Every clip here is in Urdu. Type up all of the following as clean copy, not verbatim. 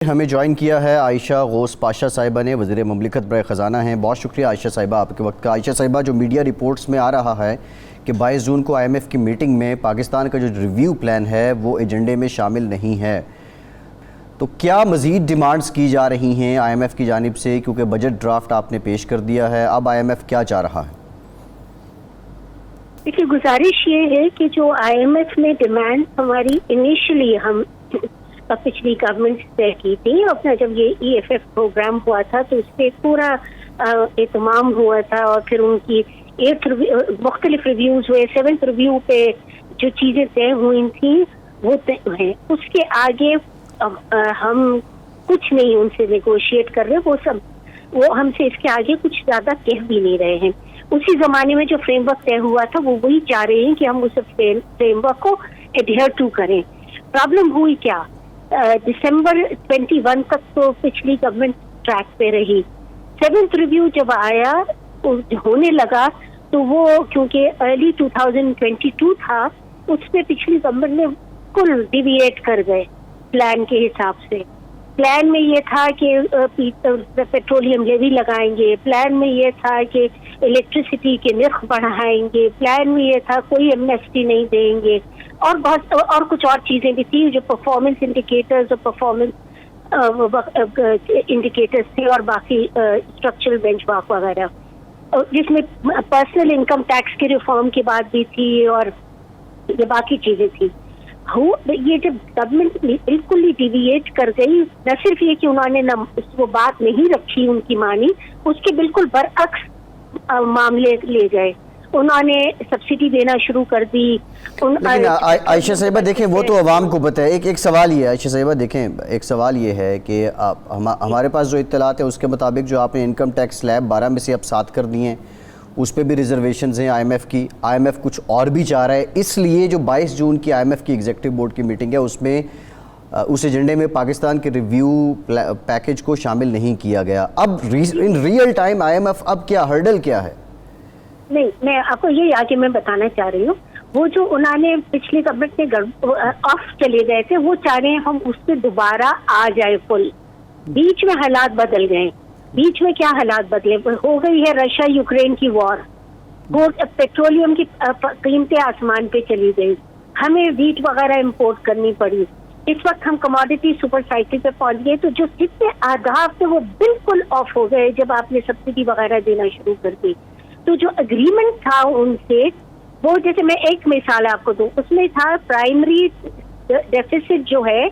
ہمیں جوائن کیا ہے عائشہ غوث پاشا صاحبہ نے، وزیر مملکت برائے خزانہ ہیں۔ بہت شکریہ عائشہ صاحبہ آپ کے وقت کا۔ عائشہ صاحبہ، جو میڈیا رپورٹس میں آ رہا ہے کہ 22 جون کو IMF کی میٹنگ میں پاکستان کا جو ریویو پلان ہے وہ ایجنڈے میں شامل نہیں ہے، تو کیا مزید ڈیمانڈز کی جا رہی ہیں IMF کی جانب سے؟ کیونکہ بجٹ ڈرافٹ آپ نے پیش کر دیا ہے، اب IMF کیا چاہ رہا ہے؟ دیکھیے، گزارش یہ ہے کہ جو IMF نے ڈیمانڈ ہماری انیشلی ہم پچھلی گورنمنٹ سے کی تھی، اپنا جب یہ EFF پروگرام ہوا تھا تو اس پہ پورا اہتمام ہوا تھا، اور پھر ان کی 8 مختلف ریویوز ہوئے، 7th ریویو پہ جو چیزیں طے ہوئی تھیں وہ طے ہیں۔ اس کے آگے ہم کچھ نہیں ان سے نیگوشیٹ کر رہے، وہ ہم سے اس کے آگے کچھ زیادہ کہہ بھی نہیں رہے ہیں۔ اسی زمانے میں جو فریم ورک طے ہوا تھا وہ وہی چاہ رہے ہیں کہ ہم اس فریم ورک کو ایڈہر ٹو کریں۔ پرابلم ہوئی کیا، دسمبر 21 تک تو پچھلی گورنمنٹ ٹریک پہ رہی، 7th ریویو جب آیا ہونے لگا تو وہ کیونکہ ارلی 2022 تھا، اس پہ پچھلی گورنمنٹ نے کل ڈیویٹ کر گئے پلان کے حساب سے۔ پلان میں یہ تھا کہ پیٹرولیم لیوی لگائیں گے، پلان میں یہ تھا کہ الیکٹریسٹی کے نرخ بڑھائیں گے، پلان میں یہ تھا کوئی ایمنیسٹی نہیں دیں گے، اور بہت اور کچھ اور چیزیں بھی تھیں جو پرفارمنس انڈیکیٹرز اور پرفارمنس انڈیکیٹرز تھے، اور باقی اسٹرکچرل بینچ مارک وغیرہ، جس میں پرسنل انکم ٹیکس کی ریفارم کی بات بھی تھی اور یہ باقی چیزیں تھیں۔ یہ جب گورنمنٹ بالکل ہی ڈیویٹ کر گئی، نہ صرف یہ کہ انہوں نے وہ بات نہیں رکھی ان کی مانی، اس کے بالکل برعکس معاملے لے گئے، انہوں نے سبسڈی دینا شروع کر دی۔ لیکن عائشہ صاحبہ دیکھیں، وہ تو عوام کو پتہ ہے۔ ایک سوال یہ ہے عائشہ صاحبہ، دیکھیں ایک سوال یہ ہے کہ ہمارے پاس جو اطلاعات ہیں اس کے مطابق جو آپ نے انکم ٹیکس سلیب 12 میں سے اب 7 کر دی ہیں، اس پہ بھی ریزرویشنز ہیں IMF کی۔ IMF کچھ اور بھی چاہ رہا ہے، اس لیے جو 22 جون کی IMF کی ایگزیکٹو بورڈ کی میٹنگ ہے اس میں اس ایجنڈے میں پاکستان کے ریویو پیکج کو شامل نہیں کیا گیا۔ اب ان ریئل ٹائم IMF اب کیا ہرڈل کیا ہے؟ نہیں، میں آپ کو یہ آگے میں بتانا چاہ رہی ہوں، وہ جو انہوں نے پچھلی گورنمنٹ میں آف چلے گئے تھے، وہ چاہ رہے ہیں ہم اس پہ دوبارہ آ جائے فل۔ بیچ میں حالات بدل گئے، بیچ میں کیا حالات بدلے، ہو گئی ہے رشیا یوکرین کی وار، پیٹرولیم کی قیمتیں آسمان پہ چلی گئی، ہمیں ویٹ وغیرہ امپورٹ کرنی پڑی، اس وقت ہم کموڈیٹی سپر سائیکل پہ پہنچ گئے، تو جو جتنے آداب تھے وہ بالکل آف ہو گئے جب آپ نے سبسڈی وغیرہ دینا شروع کر دی۔ تو جو اگریمنٹ تھا ان سے، وہ جیسے میں ایک مثال آپ کو دوں، اس میں تھا پرائمری ڈیفیسٹ جو ہے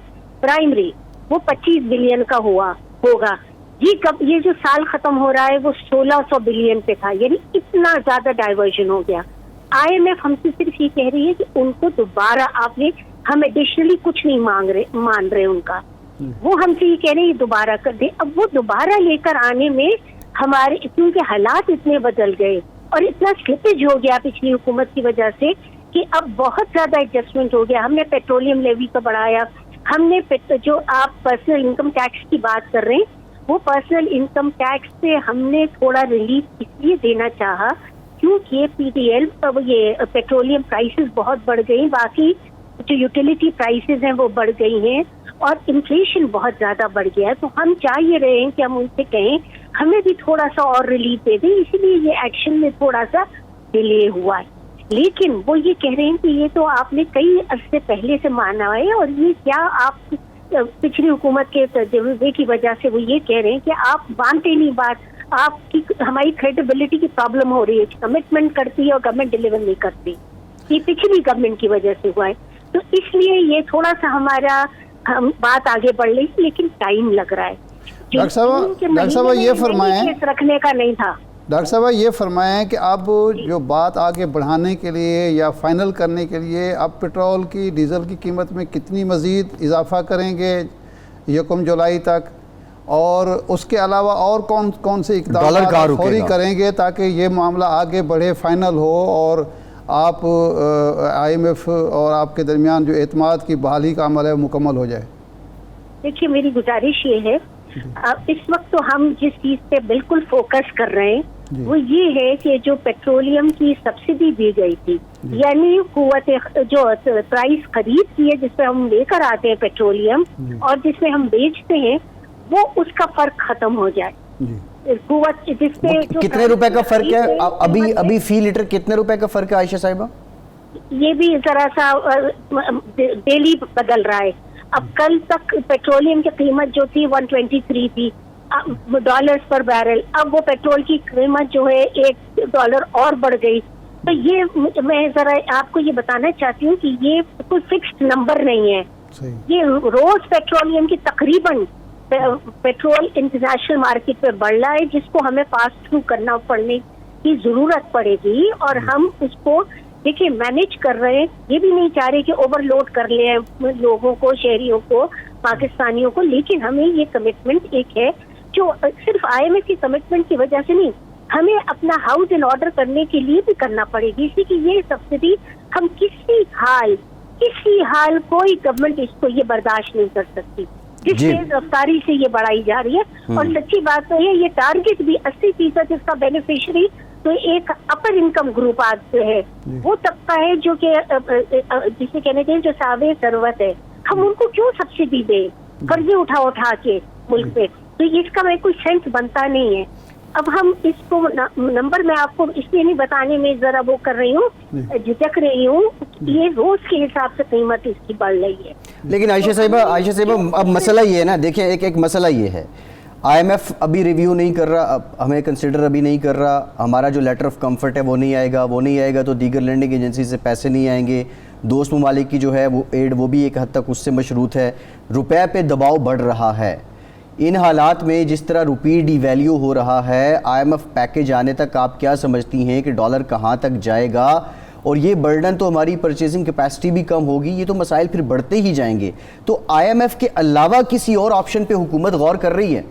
پرائمری وہ 25 بلین کا ہوگا، یہ جو سال ختم ہو رہا ہے وہ 1600 بلین پہ تھا، یعنی اتنا زیادہ ڈائیورژن ہو گیا۔ IMF ہم سے صرف یہ کہہ رہی ہے کہ ان کو دوبارہ آپ نے، ہم ایڈیشنلی کچھ نہیں مان رہے ان کا، وہ ہم سے یہ کہہ رہے ہیں دوبارہ کر دیں۔ اب وہ دوبارہ لے کر آنے میں ہمارے، کیونکہ حالات اتنے بدل گئے اور اتنا سلپیج ہو گیا پچھلی حکومت کی وجہ سے کہ اب بہت زیادہ ایڈجسٹمنٹ ہو گیا۔ ہم نے پیٹرولیم لیوی کو بڑھایا، ہم نے جو آپ پرسنل انکم ٹیکس کی بات کر رہے ہیں، وہ پرسنل انکم ٹیکس سے ہم نے تھوڑا ریلیف اس لیے دینا چاہا کیونکہ PDL یہ پیٹرولیم پرائسز بہت بڑھ گئی، باقی جو یوٹیلیٹی پرائسز ہیں وہ بڑھ گئی ہیں، اور انفلیشن بہت زیادہ بڑھ گیا ہے۔ تو ہم چاہ یہ رہے ہیں کہ ہم ان سے کہیں ہمیں بھی تھوڑا سا اور ریلیف دے دیں، اسی لیے یہ ایکشن میں تھوڑا سا ڈیلے ہوا ہے۔ لیکن وہ یہ کہہ رہے ہیں کہ یہ تو آپ نے کئی عرصے پہلے سے مانا ہے، اور یہ کیا آپ پچھلی حکومت کے تجربے کی وجہ سے وہ یہ کہہ رہے ہیں کہ آپ مانتے نہیں بات، آپ کی ہماری کریڈیبلٹی کی پرابلم ہو رہی ہے، کمٹمنٹ کرتی ہے اور گورنمنٹ ڈیلیور نہیں کرتی، یہ پچھلی گورنمنٹ کی وجہ سے ہوا ہے۔ تو اس لیے یہ تھوڑا سا ہمارا بات آگے بڑھ رہی ہے، لیکن ٹائم لگ رہا ہے۔ ڈاکٹر صاحبہ یہ فرمائیں، رکھنے کا نہیں تھا۔ ڈاکٹر صاحبہ یہ فرمائیں کہ اب جو بات آگے بڑھانے کے لیے یا فائنل کرنے کے لیے اب پٹرول کی، ڈیزل کی قیمت میں کتنی مزید اضافہ کریں گے 1 جولائی تک، اور اس کے علاوہ اور کون سے اقدامات فوری کریں گے تاکہ یہ معاملہ آگے بڑھے، فائنل ہو، اور آپ IMF اور آپ کے درمیان جو اعتماد کی بحالی کا عمل ہے مکمل ہو جائے؟ دیکھیے، میری گزارش یہ ہے، اس وقت تو ہم جس چیز پہ بالکل فوکس کر رہے ہیں وہ یہ ہے کہ جو پیٹرولیم کی سبسڈی دی گئی تھی، یعنی قوت جو پرائس خرید کی ہے جس پہ ہم لے کر آتے ہیں پیٹرولیم اور جس میں ہم بیچتے ہیں، وہ اس کا فرق ختم ہو جائے۔ قوت جس پہ کتنے روپے کا فرق ہے ابھی فی لیٹر کتنے روپے کا فرق ہے عائشہ صاحبہ؟ یہ بھی ذرا سا ڈیلی بدل رہا ہے۔ اب کل تک پیٹرولیم کی قیمت جو تھی 123 تھی ڈالرز پر بیرل، اب وہ پیٹرول کی قیمت جو ہے $1 اور بڑھ گئی۔ تو یہ میں ذرا آپ کو یہ بتانا چاہتی ہوں کہ یہ کوئی فکسڈ نمبر نہیں ہے، یہ روز پیٹرولیم کی تقریباً پیٹرول انٹرنیشنل مارکیٹ پہ بڑھ رہا ہے، جس کو ہمیں پاس تھرو کرنا پڑنے کی ضرورت پڑے گی، اور ہم اس کو دیکھیں مینج کر رہے ہیں۔ یہ بھی نہیں چاہ رہے کہ اوور لوڈ کر لیں لوگوں کو، شہریوں کو، پاکستانیوں کو، لیکن ہمیں یہ کمٹمنٹ ایک ہے جو صرف IMF کی کمٹمنٹ کی وجہ سے نہیں، ہمیں اپنا ہاؤس ان آرڈر کرنے کے لیے بھی کرنا پڑے گی، اسی کی یہ سبسڈی ہم کسی حال کوئی گورنمنٹ اس کو یہ برداشت نہیں کر سکتی جس سے رفتاری سے یہ بڑھائی جا رہی ہے۔ اور سچی بات تو یہ ٹارگٹ بھی 80% اس کا بینیفیشری تو ایک اپر انکم گروپ آج سے ہے، وہ طبقہ ہے جو کہ جسے کہنے چاہیے جو صاحب ثروت ہے، ہم ان کو کیوں سبسڈی دیں قرضے اٹھا کے ملک پہ؟ تو اس کا میں کوئی سینس بنتا نہیں ہے۔ اب ہم اس کو نمبر میں آپ کو اس لیے نہیں بتانے میں ذرا وہ کر رہی ہوں، جھجک رہی ہوں، یہ روز کے حساب سے قیمت اس کی بڑھ رہی ہے۔ لیکن عائشہ صاحبہ اب مسئلہ یہ ہے نا، دیکھیں ایک مسئلہ یہ ہے، IMF ابھی ریویو نہیں کر رہا، ہمیں کنسیڈر ابھی نہیں کر رہا، ہمارا جو لیٹر آف کمفرٹ ہے وہ نہیں آئے گا تو دیگر لینڈنگ ایجنسی سے پیسے نہیں آئیں گے، دوست ممالک کی جو ہے وہ ایڈ وہ بھی ایک حد تک اس سے مشروط ہے، روپے پہ دباؤ بڑھ رہا ہے۔ ان حالات میں جس طرح روپی ڈی ویلیو ہو رہا ہے، IMF پیکیج آنے تک آپ کیا سمجھتی ہیں کہ ڈالر کہاں تک جائے گا؟ اور یہ برڈن تو ہماری پرچیزنگ کیپیسٹی بھی کم ہوگی، یہ تو مسائل پھر بڑھتے ہی جائیں گے۔ تو IMF کے علاوہ کسی اور آپشن پہ حکومت غور کر رہی ہے؟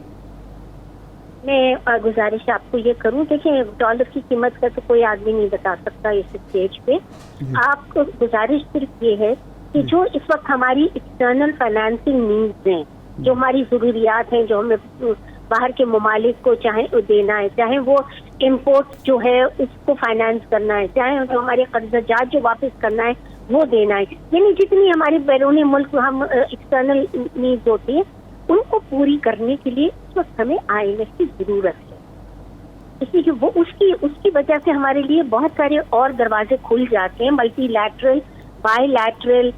میں گزارش آپ کو یہ کروں، دیکھیں ڈالر کی قیمت کا تو کوئی آدمی نہیں بتا سکتا اس اسٹیج پہ۔ آپ کو گزارش صرف یہ ہے کہ جو اس وقت ہماری ایکسٹرنل فائنینسنگ نیڈز ہیں، جو ہماری ضروریات ہیں، جو ہمیں باہر کے ممالک کو چاہے دینا ہے، چاہے وہ امپورٹ جو ہے اس کو فائنانس کرنا ہے، چاہے جو ہمارے قرضہ جات جو واپس کرنا ہے وہ دینا ہے، یعنی جتنی ہماری بیرونی ملک ہم ایکسٹرنل نیڈز ہوتی ہیں ان کو پوری کرنے کے لیے اس وقت ہمیں IMF کی ضرورت ہے۔ اس لیے کہ وہ اس کی وجہ سے ہمارے لیے بہت سارے اور دروازے کھل جاتے ہیں، ملٹی لیٹرل، بائی لیٹرل،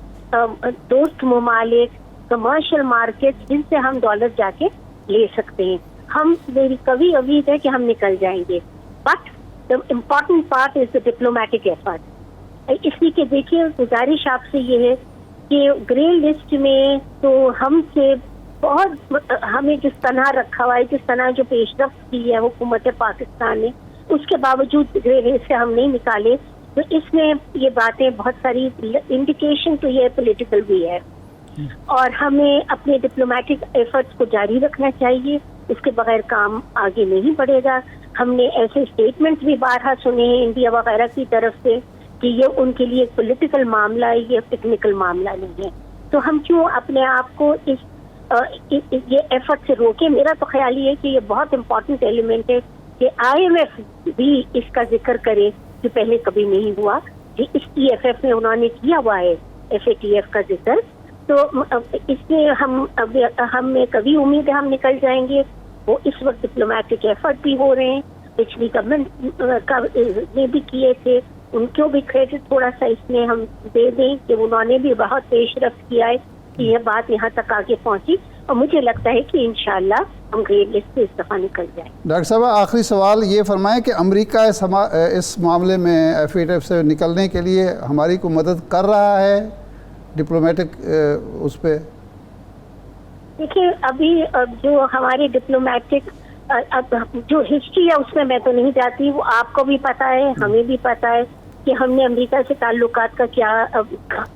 دوست ممالک، کمرشل مارکیٹ جن سے ہم ڈالر جا کے لے سکتے ہیں۔ ہم میری کبھی امید ہے کہ ہم نکل جائیں گے، but the important part is the diplomatic effort. اس لیے کہ دیکھیے گزارش آپ سے یہ ہے کہ گرے لسٹ میں تو ہم سے بہت ہمیں جس طرح رکھا ہوا ہے، جس طرح جو پیش رفت کی ہے حکومت پاکستان نے، اس کے باوجود گرے لسٹ سے ہم نہیں نکالے، تو اس میں یہ باتیں بہت ساری انڈیکیشن تو یہ پولیٹیکل بھی ہے، اور ہمیں اپنے ڈپلومیٹک ایفرٹس کو جاری رکھنا چاہیے، اس کے بغیر کام آگے نہیں بڑھے گا۔ ہم نے ایسے اسٹیٹمنٹ بھی بارہا سنے ہیں انڈیا وغیرہ کی طرف سے کہ یہ ان کے لیے پولیٹیکل معاملہ ہے، یہ ٹیکنیکل معاملہ نہیں ہے، تو ہم کیوں اپنے آپ کو اس یہ ایفرٹ سے روکے؟ میرا تو خیال یہ ہے کہ یہ بہت امپورٹنٹ ایلیمنٹ ہے کہ IMF بھی اس کا ذکر کرے جو پہلے کبھی نہیں ہوا، اس EFF میں انہوں نے کیا ہوا ہے FATF کا ذکر، تو اس میں ہمیں کبھی امید ہے ہم نکل جائیں گے۔ وہ اس وقت ڈپلومیٹک ایفرٹ بھی ہو رہے ہیں، پچھلی گورنمنٹ نے بھی کیے تھے، ان کو بھی کریڈٹ تھوڑا سا اس میں ہم دے دیں کہ انہوں نے بھی بہت پیش رفت کیا ہے کہ یہ بات یہاں تک آگے پہنچی، اور مجھے لگتا ہے کہ انشاءاللہ ہم گرے لسٹ سے اس دفعہ نکل جائیں۔ ڈاکٹر صاحب آخری سوال یہ فرمائیں کہ امریکہ اس معاملے میں FATF سے نکلنے کے لیے ہماری کو مدد کر رہا ہے ڈپلومیٹک اس پہ؟ دیکھیے ابھی جو ہمارے ڈپلومیٹک جو ہسٹری ہے اس میں تو نہیں جاتی، وہ آپ کو بھی پتا ہے، ہمیں بھی پتا ہے کہ ہم نے امریکہ سے تعلقات کا کیا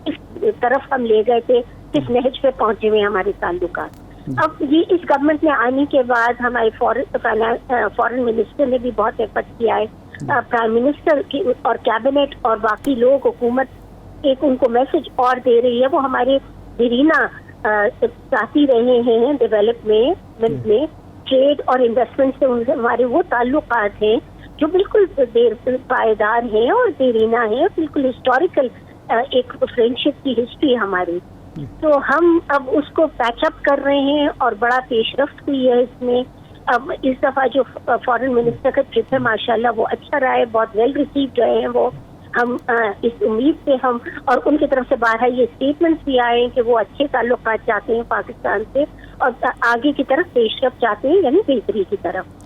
کس طرف ہم لے گئے تھے، کس نہج پہ پہنچے ہوئے ہمارے تعلقات۔ اب یہ اس گورنمنٹ میں آنے کے بعد ہمارے فورن منسٹر نے بھی بہت ایفرٹ کیا ہے، پرائم منسٹر اور کیبنٹ اور باقی لوگ، حکومت ایک ان کو میسج اور دے رہی ہے، وہ ہمارے دیرینہ چاہتی رہے ہیں ڈیولپمنٹ میں، ٹریڈ اور انویسٹمنٹ سے ہمارے وہ تعلقات ہیں جو بالکل دیر پائیدار ہیں اور دیرینہ ہیں، بالکل ہسٹوریکل ایک فرینڈشپ کی ہسٹری ہماری. تو ہم اب اس کو پیچ اپ کر رہے ہیں اور بڑا پیش رفت ہوئی ہے اس میں. اب اس دفعہ جو فارن منسٹر کا ٹرپ ہے ماشاءاللہ وہ اچھا رہا ہے، بہت ویل ریسیوڈ رہے ہیں وہ. ہم اس امید سے ہم اور ان کی طرف سے باہر یہ اسٹیٹمنٹس بھی آئے ہیں کہ وہ اچھے تعلقات چاہتے ہیں پاکستان سے اور آگے کی طرف پیش رفت چاہتے ہیں، یعنی بہتری کی طرف.